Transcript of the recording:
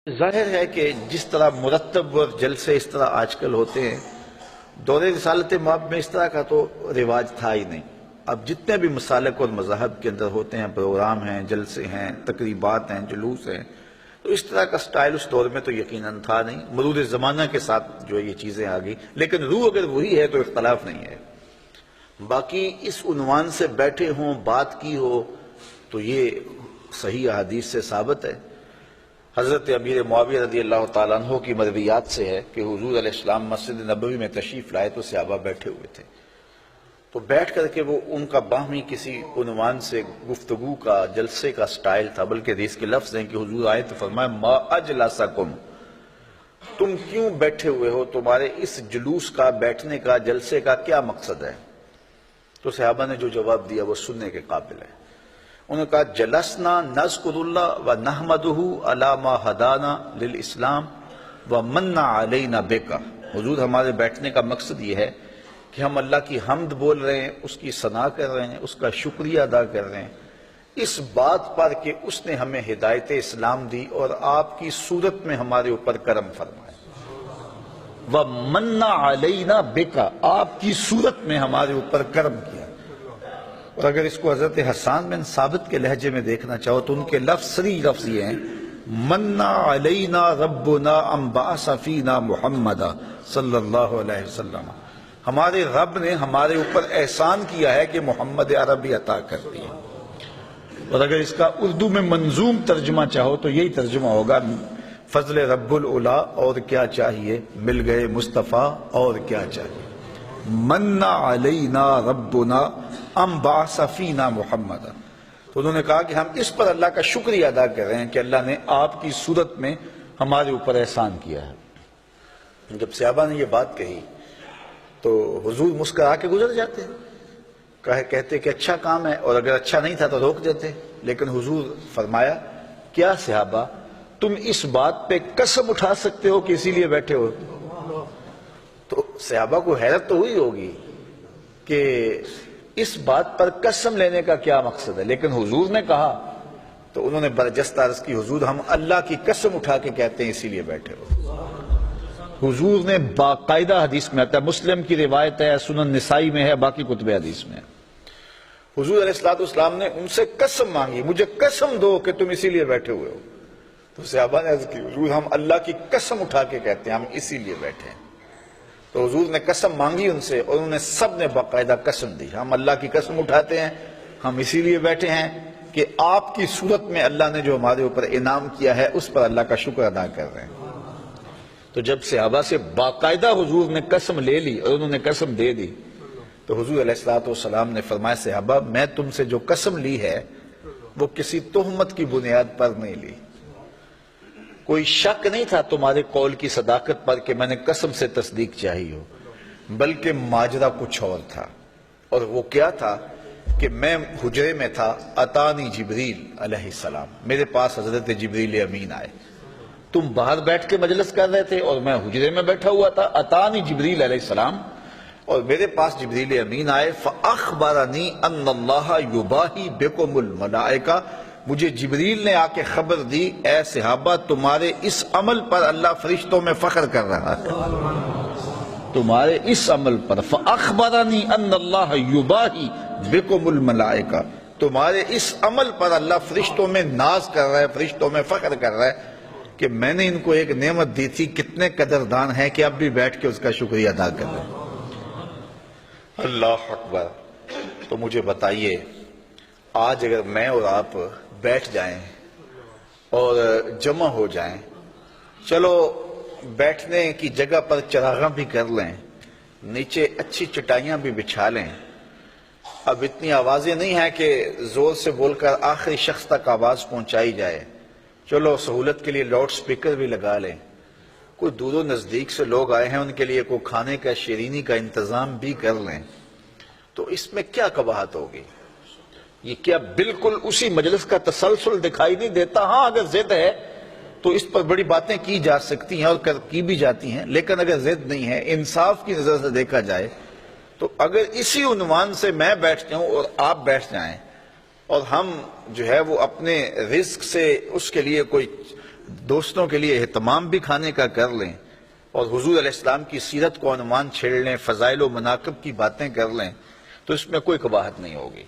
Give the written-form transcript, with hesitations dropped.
ظاہر ہے کہ جس طرح مرتب اور جلسے اس طرح آج کل ہوتے ہیں، دور رسالت مآب میں اس طرح کا تو رواج تھا ہی نہیں۔ اب جتنے بھی مسالک اور مذاہب کے اندر ہوتے ہیں، پروگرام ہیں، جلسے ہیں، تقریبات ہیں، جلوس ہیں، تو اس طرح کا سٹائل اس دور میں تو یقیناً تھا نہیں۔ مرور زمانہ کے ساتھ جو یہ چیزیں آ گئی، لیکن روح اگر وہی ہے تو اختلاف نہیں ہے۔ باقی اس عنوان سے بیٹھے ہوں، بات کی ہو، تو یہ صحیح احادیث سے ثابت ہے۔ حضرت امیر معاویہ رضی اللہ تعالیٰ عنہ کی مرویات سے ہے کہ حضور علیہ السلام مسجد نبوی میں تشریف لائے تو صحابہ بیٹھے ہوئے تھے، تو بیٹھ کر کے وہ ان کا باہمی کسی عنوان سے گفتگو کا، جلسے کا سٹائل تھا، بلکہ حدیث کے لفظ ہیں کہ حضور آئے تو فرمایا ما اجلسکم، تم کیوں بیٹھے ہوئے ہو، تمہارے اس جلوس کا، بیٹھنے کا، جلسے کا کیا مقصد ہے؟ تو صحابہ نے جو جواب دیا وہ سننے کے قابل ہے۔ انہوں نے کہا جلسنا نذکر اللہ و نحمدہ علی ما ہدانا للاسلام و من علینا بک، حضور ہمارے بیٹھنے کا مقصد یہ ہے کہ ہم اللہ کی حمد بول رہے ہیں، اس کی ثنا کر رہے ہیں، اس کا شکریہ ادا کر رہے ہیں اس بات پر کہ اس نے ہمیں ہدایت اسلام دی اور آپ کی صورت میں ہمارے اوپر کرم فرمایا، وَمَنَّ عَلَيْنَا بِكَ، آپ کی صورت میں ہمارے اوپر کرم کیا۔ اور اگر اس کو حضرت حسان بن ثابت کے لہجے میں دیکھنا چاہو تو ان کے صریح لفظ یہ ہیں مَنَّ عَلَيْنَا رَبُّنَا أَن بَعَثَ فِينَا مُحَمَّدًا صلی اللہ علیہ وسلم، ہمارے رب نے ہمارے اوپر احسان کیا ہے کہ محمد عربی عطا کر دی۔ اور اگر اس کا اردو میں منظوم ترجمہ چاہو تو یہی ترجمہ ہوگا فضل رب العلا، اور کیا چاہیے، مل گئے مصطفیٰ، اور کیا چاہیے۔ من علینا ربنا ام بعث فینا محمد، تو انہوں نے کہا کہ ہم اس پر اللہ کا شکریہ ادا کر رہے ہیں کہ اللہ نے آپ کی صورت میں ہمارے اوپر احسان کیا ہے۔ جب صحابہ نے یہ بات کہی تو حضور مسکرا کے گزر جاتے، کہتے کہ اچھا کام ہے، اور اگر اچھا نہیں تھا تو روک دیتے، لیکن حضور فرمایا کیا صحابہ تم اس بات پہ قسم اٹھا سکتے ہو کہ اسی لیے بیٹھے ہو؟ تو صحابہ کو حیرت تو ہوئی ہوگی کہ اس بات پر قسم لینے کا کیا مقصد ہے، لیکن حضور نے کہا تو انہوں نے برجستہ عرض کی حضور ہم اللہ کی قسم اٹھا کے کہتے ہیں اسی لیے بیٹھے ہو۔ حضور نے باقاعدہ حدیث میں آتا ہے، مسلم کی روایت ہے، سنن نسائی میں ہے، باقی کتب حدیث میں ہے، حضور علیہ السلام نے ان سے قسم مانگی مجھے قسم دو کہ تم اسی لیے بیٹھے ہوئے ہو، تو صحابہ نے عرض کی حضور ہم اللہ کی قسم اٹھا کے کہتے ہیں ہم اسی لیے بیٹھے ہیں۔ تو حضور نے قسم مانگی ان سے، اور انہوں نے سب نے باقاعدہ قسم دی ہم اللہ کی قسم اٹھاتے ہیں، ہم اسی لیے بیٹھے ہیں کہ آپ کی صورت میں اللہ نے جو ہمارے اوپر انعام کیا ہے اس پر اللہ کا شکر ادا کر رہے ہیں۔ تو جب صحابہ سے باقاعدہ حضور نے قسم لے لی اور انہوں نے قسم دے دی تو حضور علیہ السلام نے فرمایا صحابہ میں تم سے جو قسم لی ہے وہ کسی تہمت کی بنیاد پر نہیں لی، کوئی شک نہیں تھا تمہارے قول کی صداقت پر کہ میں نے قسم سے تصدیق چاہی ہو، بلکہ ماجرا کچھ اور تھا، اور وہ کیا تھا کہ میں حجرے میں تھا، اتانی جبریل علیہ السلام، میرے پاس حضرت جبریل امین آئے، تم باہر بیٹھ کے مجلس کر رہے تھے اور میں حجرے میں بیٹھا ہوا تھا، اتانی جبریل علیہ السلام، اور میرے پاس جبریل امین آئے، فاخبرنی ان اللہ یباہی بکم الملائکہ، مجھے جبریل نے آ کے خبر دی اے صحابہ تمہارے اس عمل پر اللہ فرشتوں میں فخر کر رہا ہے، تمہارے اس عمل پر، فاخبرنی ان اللہ یباہی بکم الملائکہ، تمہارے اس عمل پر اللہ فرشتوں میں ناز کر رہا ہے، فرشتوں میں فخر کر رہا ہے کہ میں نے ان کو ایک نعمت دی تھی، کتنے قدردان ہیں کہ اب بھی بیٹھ کے اس کا شکریہ ادا کر رہے ہیں۔ اللہ اکبر۔ تو مجھے بتائیے آج اگر میں اور آپ بیٹھ جائیں اور جمع ہو جائیں، چلو بیٹھنے کی جگہ پر چراغاں بھی کر لیں، نیچے اچھی چٹائیاں بھی بچھا لیں، اب اتنی آوازیں نہیں ہیں کہ زور سے بول کر آخری شخص تک آواز پہنچائی جائے، چلو سہولت کے لیے لاؤڈ سپیکر بھی لگا لیں، کوئی دور و نزدیک سے لوگ آئے ہیں ان کے لیے کوئی کھانے کا، شیرینی کا انتظام بھی کر لیں، تو اس میں کیا قباحت ہوگی؟ یہ کیا بالکل اسی مجلس کا تسلسل دکھائی نہیں دیتا؟ ہاں اگر ضد ہے تو اس پر بڑی باتیں کی جا سکتی ہیں اور کی بھی جاتی ہیں، لیکن اگر ضد نہیں ہے، انصاف کی نظر سے دیکھا جائے تو اگر اسی عنوان سے میں بیٹھ جاؤں اور آپ بیٹھ جائیں اور ہم جو ہے وہ اپنے رزق سے اس کے لیے کوئی دوستوں کے لیے اہتمام بھی کھانے کا کر لیں اور حضور علیہ السلام کی سیرت کو عنوان چھیڑ لیں، فضائل و مناقب کی باتیں کر لیں، تو اس میں کوئی قباحت نہیں ہوگی۔